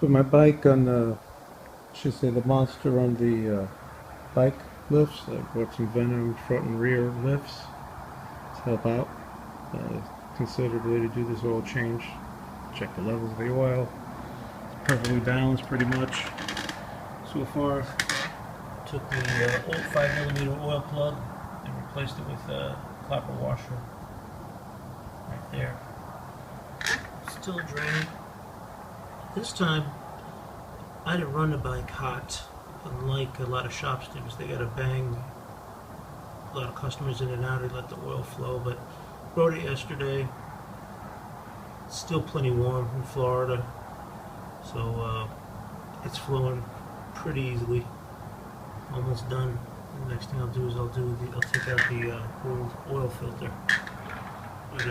put my bike on the, should say the Monster on the bike lifts. I bought some Venom front and rear lifts to help out considerably to do this oil change. Check the levels of the oil. It's perfectly balanced pretty much so far. Took the old 5mm oil plug and replaced it with a copper washer right there. Still draining. This time I didn't run the bike hot, unlike a lot of shops do, because they got to bang a lot of customers in and out and let the oil flow. But rode it yesterday. It's still plenty warm in Florida, so it's flowing pretty easily. Almost done. The next thing I'll do is I'll take out the old oil filter. But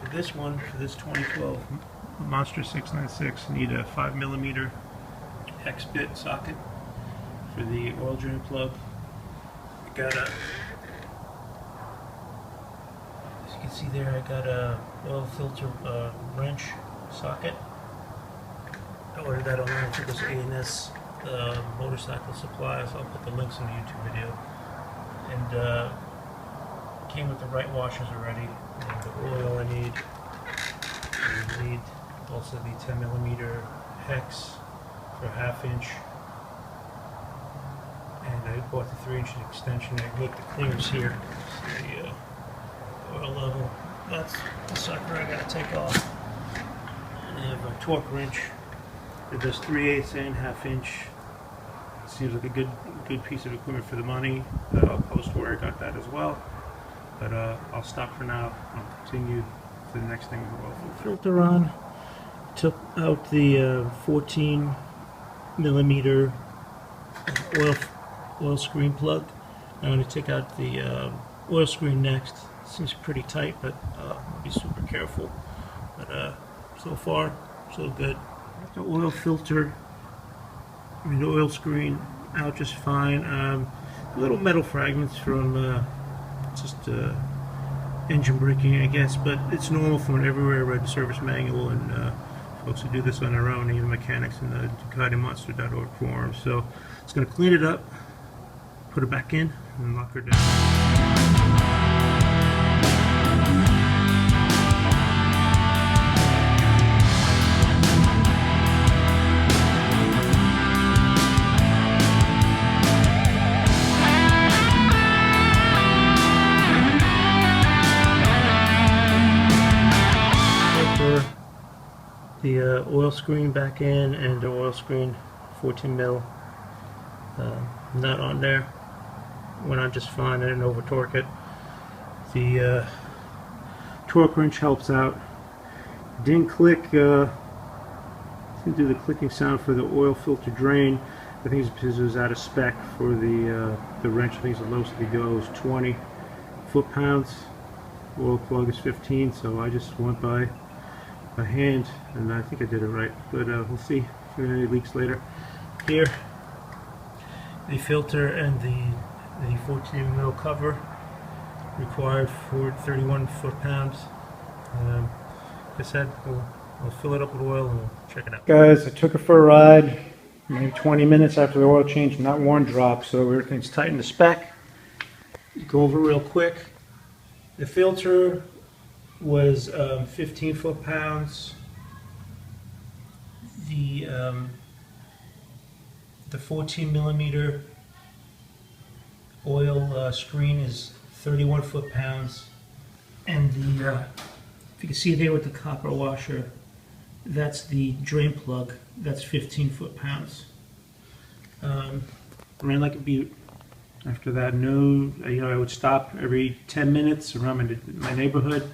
for this one, for this 2012 Monster 696, I need a 5mm hex bit socket for the oil drain plug. I got a, as you can see there, I got a oil filter wrench socket. I ordered that online through this A&S motorcycle supplies. I'll put the links in the YouTube video. And came with the right washers already. And the oil I need. I need also the 10mm hex for a 1/2 inch. And I bought the 3-inch extension. I make the clearance here. See the oil level. That's the sucker I gotta take off. And I have a torque wrench. It does 3/8 and 1/2 inch. Seems like a good piece of equipment for the money. I'll post where I got that as well. But I'll stop for now. I'll continue to the next thing. Filter on. Took out the 14mm oil screen plug. I'm going to take out the oil screen next. Seems pretty tight, but I'll be super careful. But so far, so good. The oil filter, the oil screen out just fine. Little metal fragments from just engine braking, I guess, but it's normal from everywhere. I read the service manual, and folks who do this on their own, even mechanics in the Ducati Monster.org forum. So it's going to clean it up, put it back in, and lock her down. The oil screen back in, and the oil screen 14mm nut on there. Went on just fine. I didn't over torque it. The torque wrench helps out. Didn't click. Didn't do the clicking sound for the oil filter drain. I think it's because it was out of spec for the wrench. I think the lowest it could go is 20 foot-pounds. Oil plug is 15, so I just went by hand, and I think I did it right, but we'll see if there are any leaks later. Here, the filter and the 14mm cover required for 31 foot-pounds. Like I said, we'll fill it up with oil and we'll check it out. Guys, I took it for a ride, maybe 20 minutes after the oil change, not one drop, so everything's tight in the spec. Go over real quick. The filter was 15 foot-pounds. The 14mm oil screen is 31 foot-pounds, and the if you can see there with the copper washer, that's the drain plug. That's 15 foot-pounds. Ran like a beaut. After that, I would stop every 10 minutes around my neighborhood.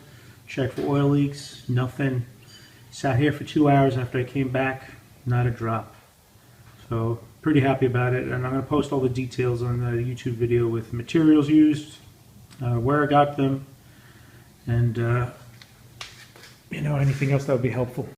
Check for oil leaks, nothing. Sat here for 2 hours after I came back, not a drop. So pretty happy about it, and I'm going to post all the details on the YouTube video with materials used, where I got them, and anything else that would be helpful.